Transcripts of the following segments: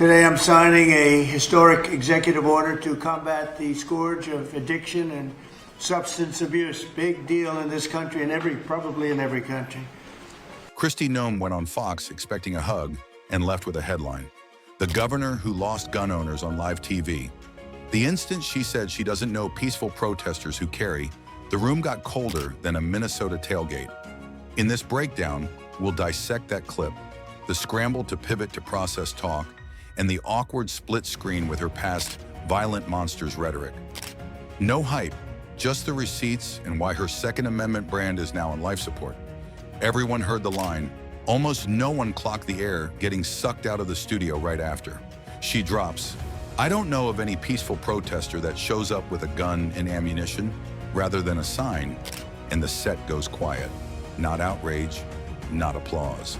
Today I'm signing a historic executive order to combat the scourge of addiction and substance abuse. Big deal in this country and probably in every country. Kristi Noem went on Fox expecting a hug and left with a headline: "The governor who lost gun owners on live TV." The instant she said she doesn't know peaceful protesters who carry, the room got colder than a Minnesota tailgate. In this breakdown, we'll dissect that clip, the scramble to pivot to process talk, and the awkward split screen with her past violent monsters rhetoric. No hype, just the receipts and why her Second Amendment brand is now on life support. Everyone heard the line. Almost no one clocked the air, getting sucked out of the studio right after. She drops, "I don't know of any peaceful protester that shows up with a gun and ammunition rather than a sign," and the set goes quiet. Not outrage, not applause.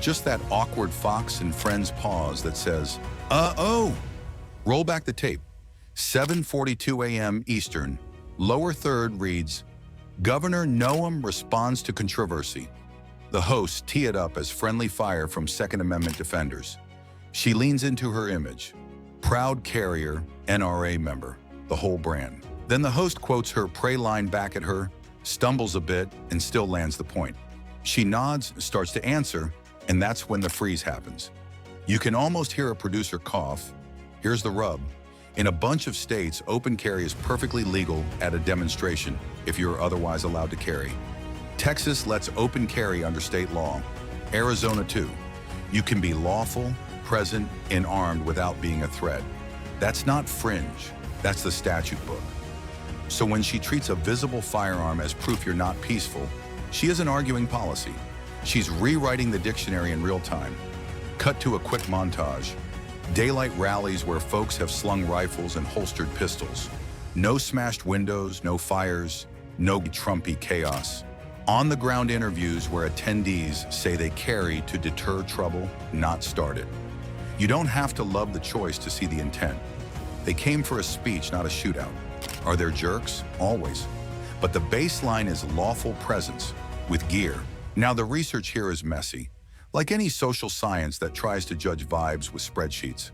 Just that awkward Fox and Friends pause that says, "Uh-oh." Roll back the tape. 7:42 a.m. Eastern. Lower third reads, "Governor Noem responds to controversy." The hosts tee it up as friendly fire from Second Amendment defenders. She leans into her image. Proud carrier, NRA member, the whole brand. Then the host quotes her pray line back at her, stumbles a bit, and still lands the point. She nods, starts to answer, and that's when the freeze happens. You can almost hear a producer cough. Here's the rub. In a bunch of states, open carry is perfectly legal at a demonstration if you're otherwise allowed to carry. Texas lets open carry under state law. Arizona too. You can be lawful, present, and armed without being a threat. That's not fringe, that's the statute book. So when she treats a visible firearm as proof you're not peaceful, she isn't arguing policy. She's rewriting the dictionary in real time. Cut to a quick montage. Daylight rallies where folks have slung rifles and holstered pistols. No smashed windows, no fires, no Trumpy chaos. On-the-ground interviews where attendees say they carry to deter trouble, not start it. You don't have to love the choice to see the intent. They came for a speech, not a shootout. Are there jerks? Always. But the baseline is lawful presence, with gear. Now the research here is messy. Like any social science that tries to judge vibes with spreadsheets.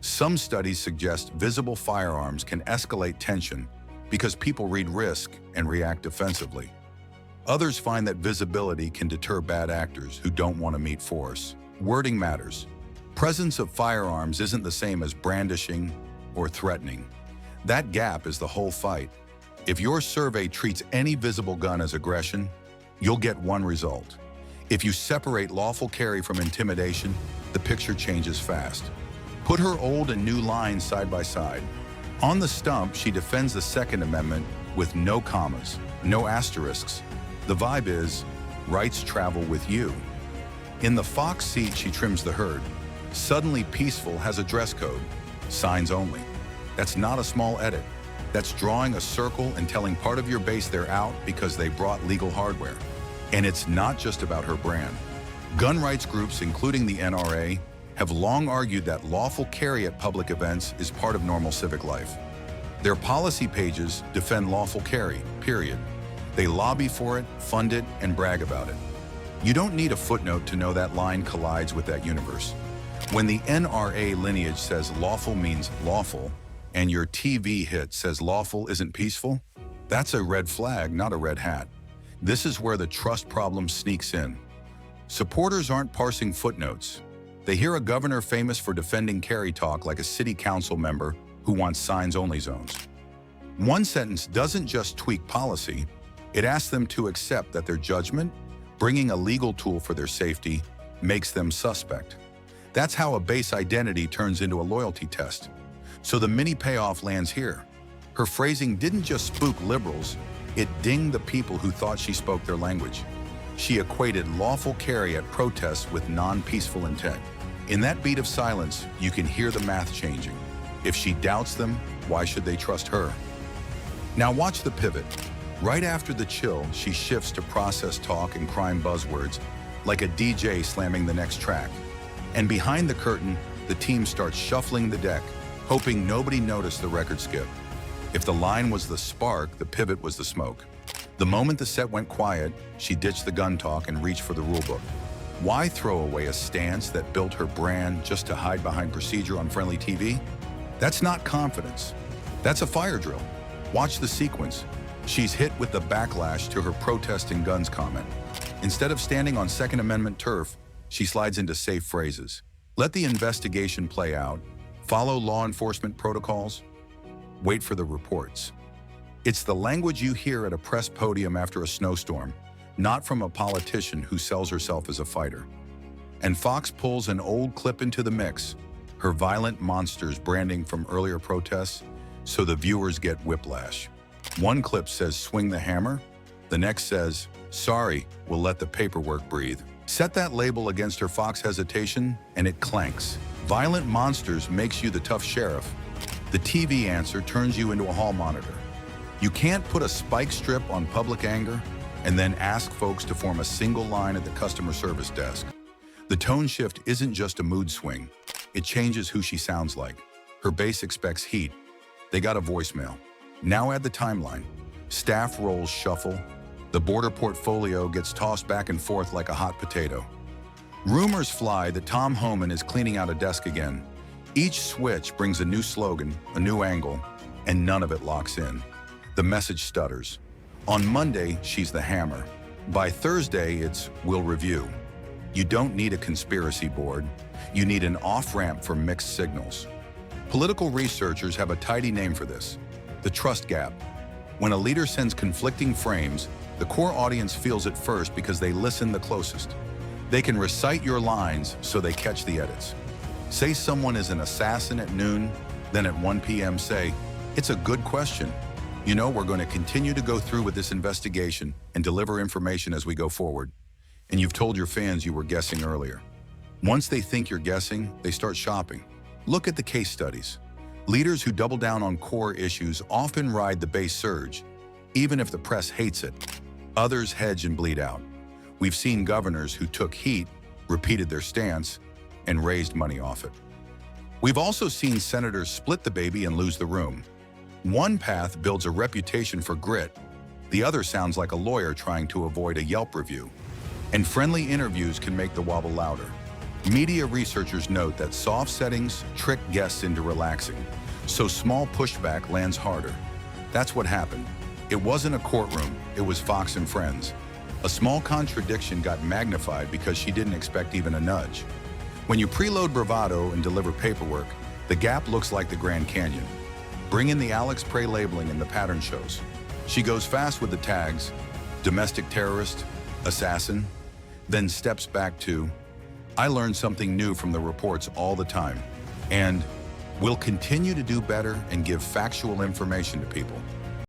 Some studies suggest visible firearms can escalate tension because people read risk and react defensively. Others find that visibility can deter bad actors who don't want to meet force. Wording matters. Presence of firearms isn't the same as brandishing or threatening. That gap is the whole fight. If your survey treats any visible gun as aggression, you'll get one result. If you separate lawful carry from intimidation, the picture changes fast. Put her old and new lines side by side. On the stump, she defends the Second Amendment with no commas, no asterisks. The vibe is, rights travel with you. In the Fox seat, she trims the herd. Suddenly Peaceful has a dress code, signs only. That's not a small edit. That's drawing a circle and telling part of your base they're out because they brought legal hardware. And it's not just about her brand. Gun rights groups, including the NRA, have long argued that lawful carry at public events is part of normal civic life. Their policy pages defend lawful carry, period. They lobby for it, fund it, and brag about it. You don't need a footnote to know that line collides with that universe. When the NRA lineage says lawful means lawful, and your TV hit says lawful isn't peaceful, that's a red flag, not a red hat. This is where the trust problem sneaks in. Supporters aren't parsing footnotes. They hear a governor famous for defending carry talk like a city council member who wants signs-only zones. One sentence doesn't just tweak policy, it asks them to accept that their judgment, bringing a legal tool for their safety, makes them suspect. That's how a base identity turns into a loyalty test. So the mini payoff lands here. Her phrasing didn't just spook liberals, it dinged the people who thought she spoke their language. She equated lawful carry at protests with non-peaceful intent. In that beat of silence, you can hear the math changing. If she doubts them, why should they trust her? Now watch the pivot. Right after the chill, she shifts to process talk and crime buzzwords, like a DJ slamming the next track. And behind the curtain, the team starts shuffling the deck, hoping nobody noticed the record skip. If the line was the spark, the pivot was the smoke. The moment the set went quiet, she ditched the gun talk and reached for the rulebook. Why throw away a stance that built her brand just to hide behind procedure on friendly TV? That's not confidence. That's a fire drill. Watch the sequence. She's hit with the backlash to her protesting guns comment. Instead of standing on Second Amendment turf, she slides into safe phrases. Let the investigation play out. Follow law enforcement protocols. Wait for the reports. It's the language you hear at a press podium after a snowstorm, not from a politician who sells herself as a fighter. And Fox pulls an old clip into the mix, her violent monsters branding from earlier protests, so the viewers get whiplash. One clip says, "Swing the hammer." The next says, "Sorry, we'll let the paperwork breathe." Set that label against her Fox hesitation, and it clanks. Violent monsters makes you the tough sheriff. The TV answer turns you into a hall monitor. You can't put a spike strip on public anger and then ask folks to form a single line at the customer service desk. The tone shift isn't just a mood swing. It changes who she sounds like. Her base expects heat. They got a voicemail. Now add the timeline. Staff roles shuffle. The border portfolio gets tossed back and forth like a hot potato. Rumors fly that Tom Homan is cleaning out a desk again. Each switch brings a new slogan, a new angle, and none of it locks in. The message stutters. On Monday, she's the hammer. By Thursday, it's "we'll review." You don't need a conspiracy board. You need an off-ramp for mixed signals. Political researchers have a tidy name for this: the trust gap. When a leader sends conflicting frames, the core audience feels it first because they listen the closest. They can recite your lines so they catch the edits. Say someone is an assassin at noon, then at 1 p.m. say, "It's a good question. You know, we're going to continue to go through with this investigation and deliver information as we go forward." And you've told your fans you were guessing earlier. Once they think you're guessing, they start shopping. Look at the case studies. Leaders who double down on core issues often ride the base surge, even if the press hates it. Others hedge and bleed out. We've seen governors who took heat, repeated their stance, and raised money off it. We've also seen senators split the baby and lose the room. One path builds a reputation for grit. The other sounds like a lawyer trying to avoid a Yelp review. And friendly interviews can make the wobble louder. Media researchers note that soft settings trick guests into relaxing, so small pushback lands harder. That's what happened. It wasn't a courtroom, it was Fox and Friends. A small contradiction got magnified because she didn't expect even a nudge. When you preload bravado and deliver paperwork, the gap looks like the Grand Canyon. Bring in the Alex Prey labeling and the pattern shows. She goes fast with the tags, domestic terrorist, assassin, then steps back to, "I learn something new from the reports all the time, and we'll continue to do better and give factual information to people."